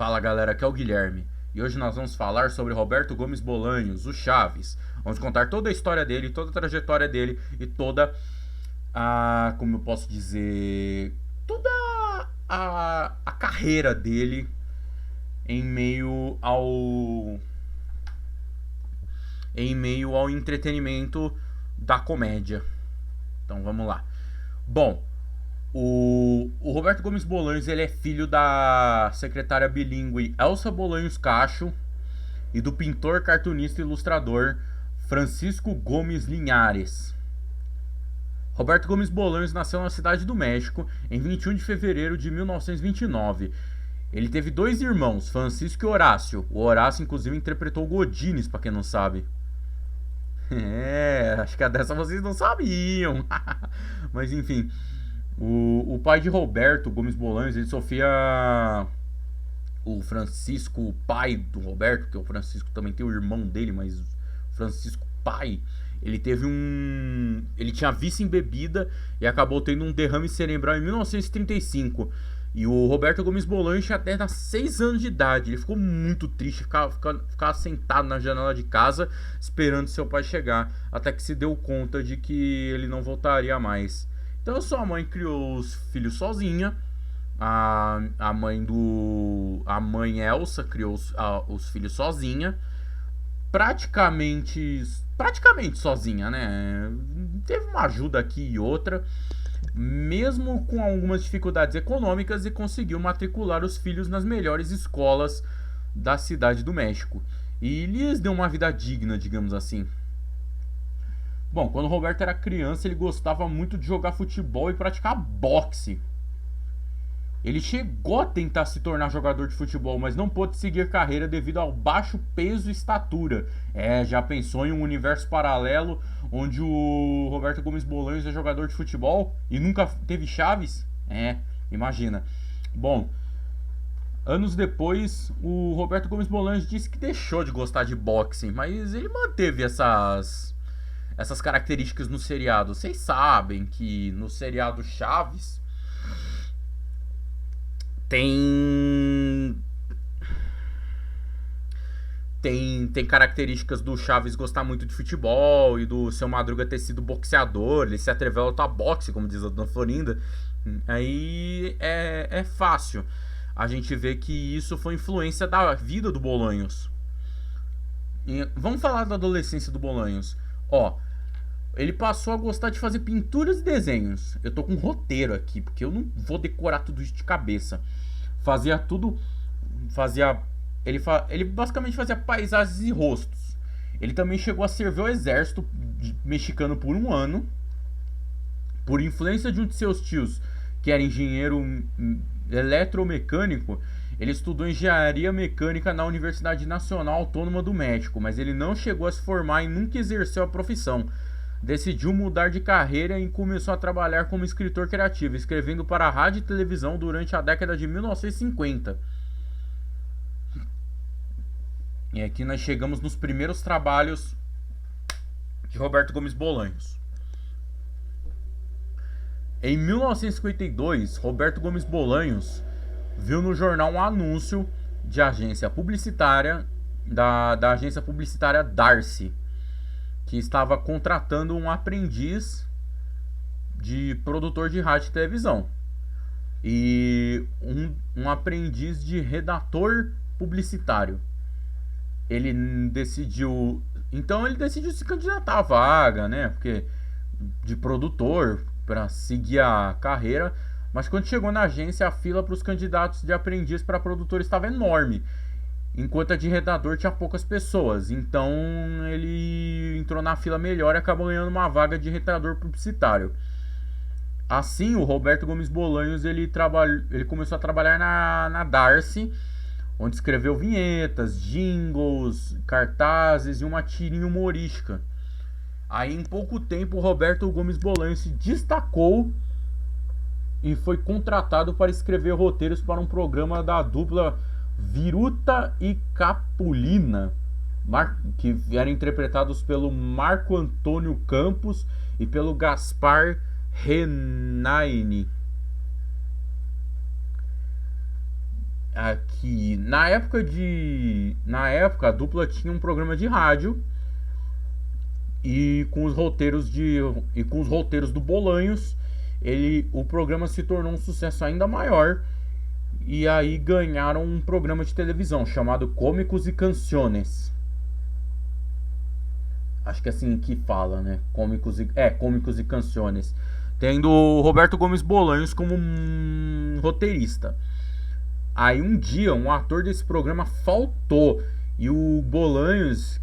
Fala galera, aqui é o Guilherme e hoje nós vamos falar sobre Roberto Gomes Bolanhos, o Chaves. Vamos contar toda a história dele, toda a trajetória dele e toda a, como eu posso dizer, toda a carreira dele em meio ao entretenimento da comédia. Então vamos lá. Bom, o Roberto Gomes Bolanhos ele é filho da secretária bilíngue Elsa Bolanhos Cacho e do pintor, cartunista e ilustrador Francisco Gomes Linhares. Roberto Gomes Bolanhos nasceu na cidade do México em 21 de fevereiro de 1929. Ele teve dois irmãos, Francisco e Horácio. O Horácio, inclusive, interpretou Godines, pra quem não sabe. Acho que a dessa vocês não sabiam. Mas enfim, o pai de Roberto Gomes Bolanhos, ele sofria. O Francisco, o pai do Roberto, que o Francisco também tem o irmão dele, mas o Francisco pai, ele teve um. Ele tinha vício em bebida e acabou tendo um derrame cerebral em 1935. E o Roberto Gomes Bolanhos tinha até 6 anos de idade. Ele ficou muito triste, ficava sentado na janela de casa esperando seu pai chegar, até que se deu conta de que ele não voltaria mais. Então sua mãe criou os filhos sozinha. A mãe Elsa criou os filhos sozinha. Praticamente sozinha, né? Teve uma ajuda aqui e outra, mesmo com algumas dificuldades econômicas, e conseguiu matricular os filhos nas melhores escolas da cidade do México e lhes deu uma vida digna, digamos assim. Bom, quando o Roberto era criança, ele gostava muito de jogar futebol e praticar boxe. Ele chegou a tentar se tornar jogador de futebol, mas não pôde seguir carreira devido ao baixo peso e estatura. Já pensou em um universo paralelo onde o Roberto Gomes Bolanhos é jogador de futebol e nunca teve Chaves? Imagina. Bom, anos depois, o Roberto Gomes Bolanhos disse que deixou de gostar de boxe, mas ele manteve essas características no seriado. Vocês sabem que no seriado Chaves tem características do Chaves gostar muito de futebol e do Seu Madruga ter sido boxeador. Ele se atreveu a lutar boxe, como diz a Dona Florinda. Aí é fácil a gente ver que isso foi influência da vida do Bolanhos. Vamos falar da adolescência do Bolanhos. Ele passou a gostar de fazer pinturas e desenhos. Eu tô com um roteiro aqui, porque eu não vou decorar tudo isso de cabeça. Fazia tudo. Ele basicamente fazia paisagens e rostos. Ele também chegou a servir ao exército mexicano por 1 ano. Por influência de um de seus tios, que era engenheiro eletromecânico, ele estudou engenharia mecânica na Universidade Nacional Autônoma do México, mas ele não chegou a se formar e nunca exerceu a profissão. Decidiu mudar de carreira e começou a trabalhar como escritor criativo, escrevendo para a rádio e televisão durante a década de 1950. E aqui nós chegamos nos primeiros trabalhos de Roberto Gomes Bolanhos. Em 1952, Roberto Gomes Bolanhos viu no jornal um anúncio de agência publicitária, da agência publicitária Darcy, que estava contratando um aprendiz de produtor de rádio e televisão e um aprendiz de redator publicitário. Ele decidiu se candidatar à vaga, né? Porque de produtor, para seguir a carreira. Mas quando chegou na agência, a fila para os candidatos de aprendiz para produtor estava enorme, enquanto a de redator tinha poucas pessoas. Então ele entrou na fila melhor e acabou ganhando uma vaga de redator publicitário. Assim, o Roberto Gomes Bolanhos ele começou a trabalhar na Darcy, onde escreveu vinhetas, jingles, cartazes e uma tirinha humorística. Aí em pouco tempo o Roberto Gomes Bolanhos se destacou e foi contratado para escrever roteiros para um programa da dupla Viruta e Capulina, que eram interpretados pelo Marco Antônio Campos e pelo Gaspar Renaini. aqui na época a dupla tinha um programa de rádio e com os roteiros do Bolanhos, o programa se tornou um sucesso ainda maior. E aí ganharam um programa de televisão chamado Cômicos e Canciones. Acho que é assim que fala, né? Cômicos e Canciones. Tendo o Roberto Gomes Bolanhos como um roteirista. Aí um dia um ator desse programa faltou. E o Bolanhos,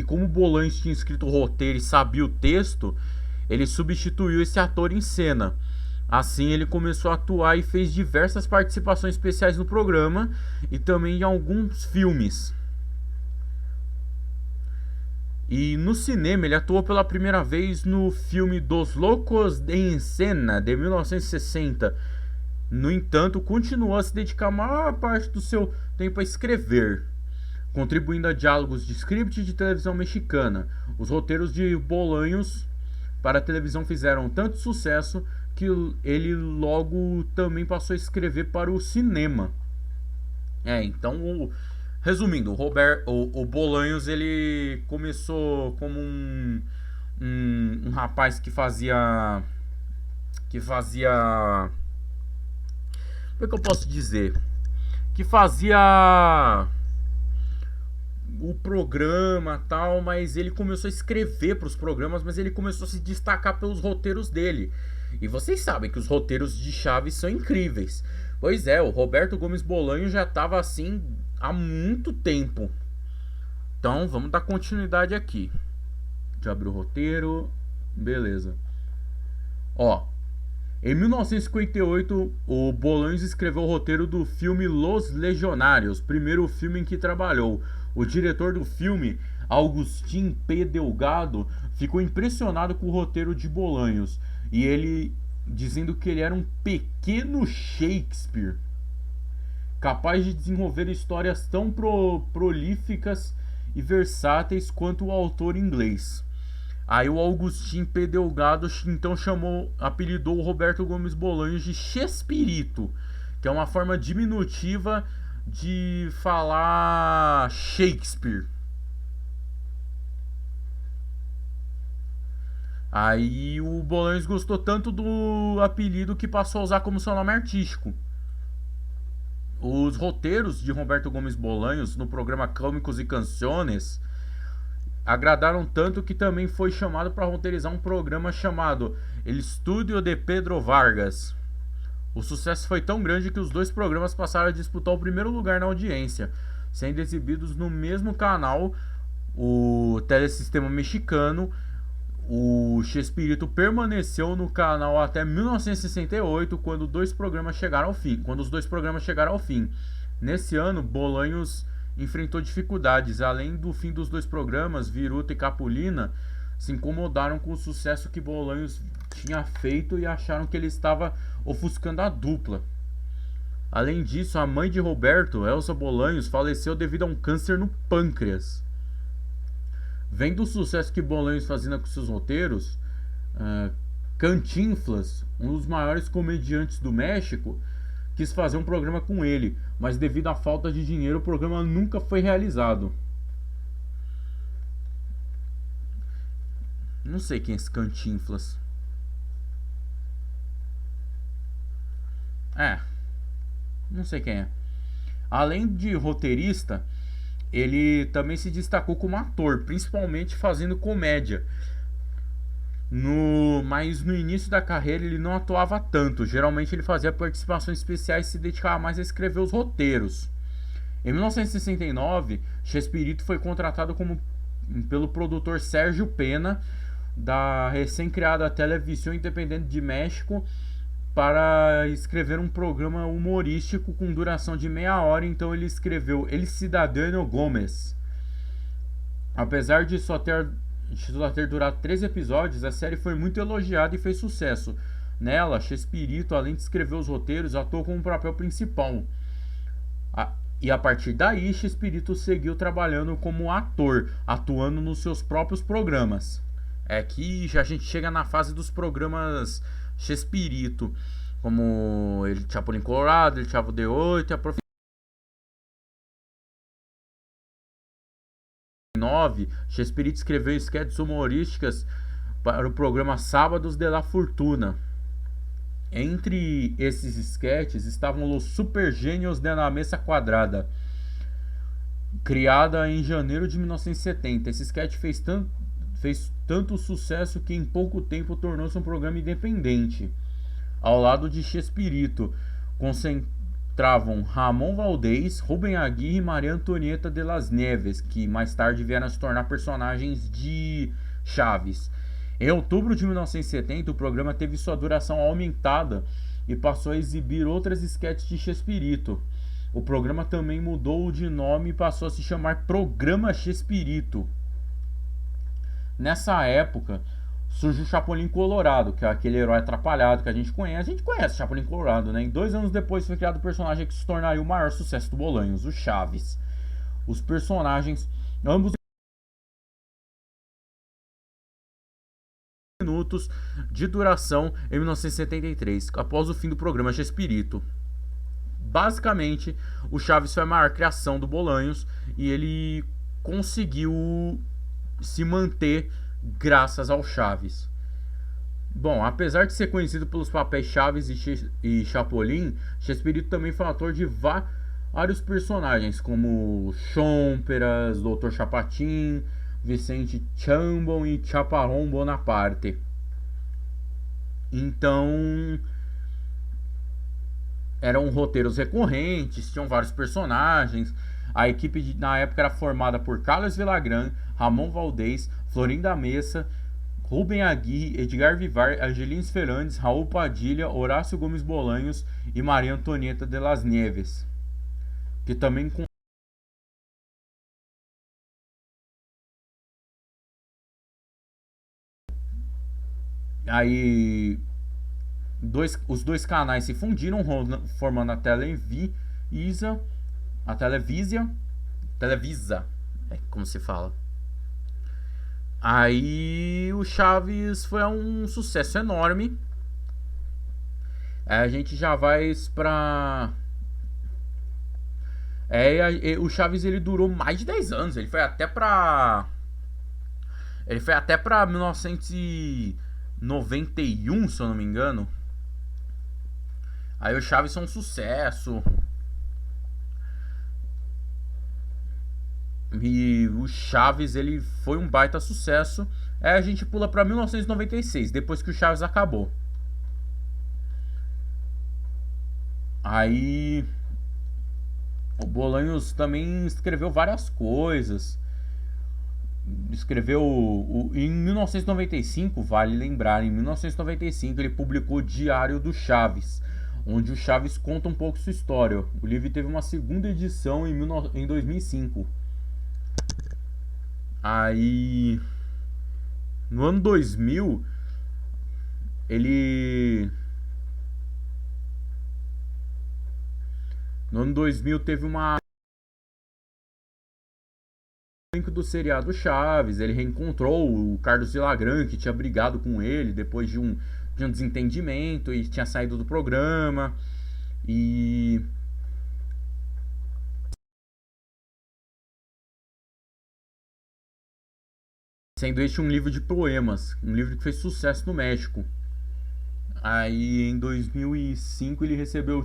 como o Bolanhos tinha escrito o roteiro e sabia o texto, ele substituiu esse ator em cena. Assim ele começou a atuar e fez diversas participações especiais no programa e também em alguns filmes. E no cinema ele atuou pela primeira vez no filme Dos Loucos en Cena, de 1960. No entanto, continuou a se dedicar a maior parte do seu tempo a escrever, contribuindo a diálogos de script de televisão mexicana. Os roteiros de Bolanhos para a televisão fizeram tanto sucesso que ele logo também passou a escrever para o cinema. Então, resumindo, o Bolanhos ele começou como um rapaz que fazia, como é que eu posso dizer? Que fazia o programa tal, mas ele começou a escrever para os programas, mas ele começou a se destacar pelos roteiros dele. E vocês sabem que os roteiros de Chaves são incríveis. Pois é, o Roberto Gomes Bolanho já estava assim há muito tempo. Então vamos dar continuidade aqui. Deixa eu abrir o roteiro. Beleza. Em 1958, o Bolanhos escreveu o roteiro do filme Los Legionários, primeiro filme em que trabalhou. O diretor do filme, Agustín P. Delgado, ficou impressionado com o roteiro de Bolanhos, e ele dizendo que ele era um pequeno Shakespeare, capaz de desenvolver histórias tão prolíficas e versáteis quanto o autor inglês. Aí o Agustín P. Delgado então apelidou o Roberto Gomes Bolanhos de Chespirito, que é uma forma diminutiva de falar Shakespeare. Aí o Bolanhos gostou tanto do apelido que passou a usar como seu nome artístico. Os roteiros de Roberto Gomes Bolanhos no programa Cômicos e Canciones agradaram tanto que também foi chamado para roteirizar um programa chamado El Estudio de Pedro Vargas. O sucesso foi tão grande que os dois programas passaram a disputar o primeiro lugar na audiência, sendo exibidos no mesmo canal, o Telesistema Mexicano. O Chespirito permaneceu no canal até 1968, quando os dois programas chegaram ao fim. Nesse ano, Bolanhos enfrentou dificuldades. Além do fim dos dois programas, Viruta e Capulina se incomodaram com o sucesso que Bolanhos tinha feito e acharam que ele estava ofuscando a dupla. Além disso, a mãe de Roberto, Elsa Bolanhos, faleceu devido a um câncer no pâncreas. Vendo o sucesso que Bolanhos fazia com seus roteiros, Cantinflas, um dos maiores comediantes do México, quis fazer um programa com ele, mas devido à falta de dinheiro o programa nunca foi realizado. Não sei quem é esse Cantinflas. Não sei quem é. Além de roteirista, ele também se destacou como ator, principalmente fazendo comédia. Mas no início da carreira ele não atuava tanto. Geralmente ele fazia participações especiais e se dedicava mais a escrever os roteiros. Em 1969, Chespirito foi contratado pelo produtor Sérgio Pena, da recém-criada Televisão Independente de México, para escrever um programa humorístico com duração de meia hora. Então ele escreveu El Cidadano Gomes. Apesar de só ter durado 3 episódios, a série foi muito elogiada e fez sucesso. Nela, Chespirito, além de escrever os roteiros, atuou como papel principal. E a partir daí, Chespirito seguiu trabalhando como ator, atuando nos seus próprios programas. Aqui já a gente chega na fase dos programas Chespirito. como ele Chapulin Colorado, ele Chavo D8, a Profissão 9, Chespirito escreveu sketches humorísticas para o programa Sábados de la Fortuna. Entre esses sketches estavam Los Super Gênios de la Mesa Quadrada, criada em janeiro de 1970. Esse sketch fez tanto sucesso que em pouco tempo tornou-se um programa independente. Ao lado de Chespirito, concentravam Ramon Valdez, Rubem Aguirre e Maria Antonieta de las Nieves, que mais tarde vieram a se tornar personagens de Chaves. Em outubro de 1970, o programa teve sua duração aumentada e passou a exibir outras sketches de Chespirito. O programa também mudou de nome e passou a se chamar Programa Chespirito. Nessa época, surge o Chapulin Colorado, que é aquele herói atrapalhado que a gente conhece. A gente conhece o Chapulin Colorado, né? E 2 anos depois foi criado o personagem que se tornaria o maior sucesso do Bolanhos, o Chaves. Os personagens, ambos minutos de duração em 1973, após o fim do programa Chespirito. Basicamente, o Chaves foi a maior criação do Bolanhos e ele conseguiu se manter graças ao Chaves. Bom, apesar de ser conhecido pelos papéis Chaves e Chapolin, Chespirito também foi ator de vários personagens, como Chomperas, Dr. Chapatin, Vicente Chambon e Chaparrón Bonaparte. Então, eram roteiros recorrentes, tinham vários personagens. A equipe na época era formada por Carlos Villagrán, Ramon Valdez, Florinda Mesa, Rubem Aguirre, Edgar Vivar, Angelines Fernandes, Raul Padilha, Horácio Gomes Bolanhos e Maria Antonieta de las Nieves, que também aí os dois canais se fundiram, formando a Televisa, é como se fala. Aí o Chaves foi um sucesso enorme. A gente já vai pra... o Chaves ele durou mais de 10 anos. Ele foi até pra 1991, se eu não me engano. Aí o Chaves foi um sucesso. E o Chaves ele foi um baita sucesso. Aí a gente pula pra 1996, depois que o Chaves acabou. Aí o Bolanhos também escreveu várias coisas. Escreveu em 1995, vale lembrar, em 1995 ele publicou o Diário do Chaves, onde o Chaves conta um pouco sua história. O livro teve uma segunda edição em 2005. Aí no ano 2000 ele no ano 2000 teve uma do seriado Chaves. Ele reencontrou o Carlos Villagrán, que tinha brigado com ele depois de um desentendimento e tinha saído do programa. E sendo este um livro de poemas, um livro que fez sucesso no México. Aí em 2005 ele recebeu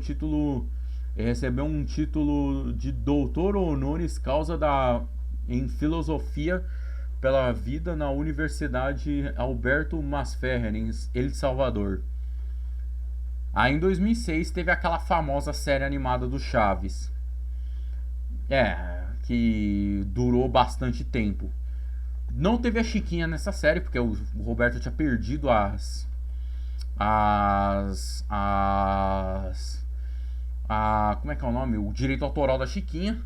um título de doutor honoris causa em filosofia pela vida na Universidade Alberto Masferrer, em El Salvador. Aí em 2006 teve aquela famosa série animada do Chaves, que durou bastante tempo. Não teve a Chiquinha nessa série, porque o Roberto tinha perdido como é que é o nome? O direito autoral da Chiquinha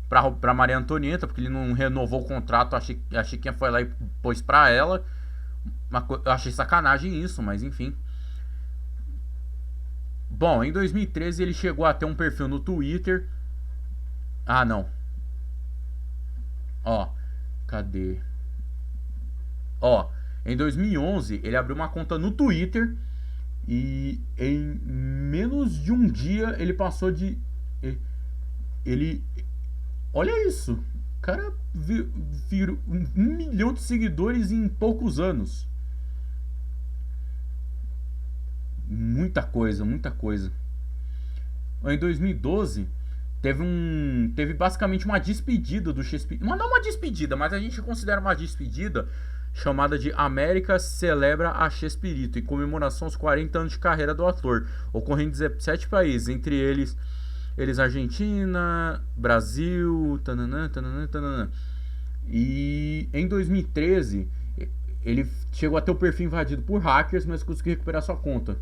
pra Maria Antonieta, porque ele não renovou o contrato. A Chiquinha foi lá e pôs pra ela. Eu achei sacanagem isso, mas enfim. Bom, em 2013 ele chegou a ter um perfil no Twitter. Ah, não. Ó, cadê? Ó, em 2011 ele abriu uma conta no Twitter E em menos de um dia ele passou de. Ele. Olha isso! O cara virou 1 milhão de seguidores em poucos anos. Muita coisa, muita coisa. Em 2012, teve basicamente uma despedida do Chespirito. Não uma despedida, mas a gente considera uma despedida chamada de América Celebra a Chespirito, em comemoração aos 40 anos de carreira do ator, ocorrendo em 17 países, entre eles Argentina, Brasil, tananã, tananã, tananã. E em 2013, ele chegou a ter o perfil invadido por hackers, mas conseguiu recuperar sua conta.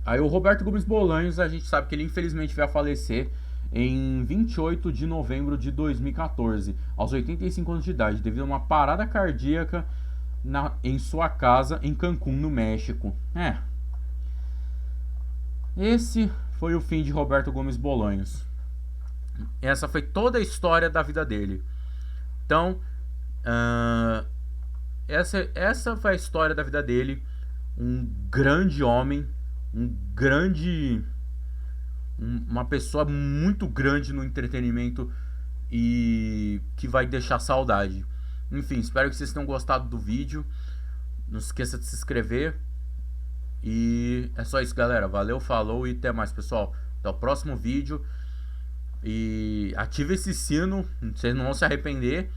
Aí o Roberto Gomes Bolanhos, a gente sabe que ele infelizmente veio a falecer em 28 de novembro de 2014, aos 85 anos de idade, devido a uma parada cardíaca em sua casa em Cancún, no México. Esse foi o fim de Roberto Gomes Bolanhos. Essa foi toda a história da vida dele. Então, essa foi a história da vida dele. Um grande homem, uma pessoa muito grande no entretenimento e que vai deixar saudade. Enfim, espero que vocês tenham gostado do vídeo. Não esqueça de se inscrever. E é só isso, galera. Valeu, falou e até mais, pessoal. Até o próximo vídeo. E ative esse sino, vocês não vão se arrepender.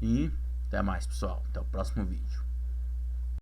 E até mais, pessoal. Até o próximo vídeo.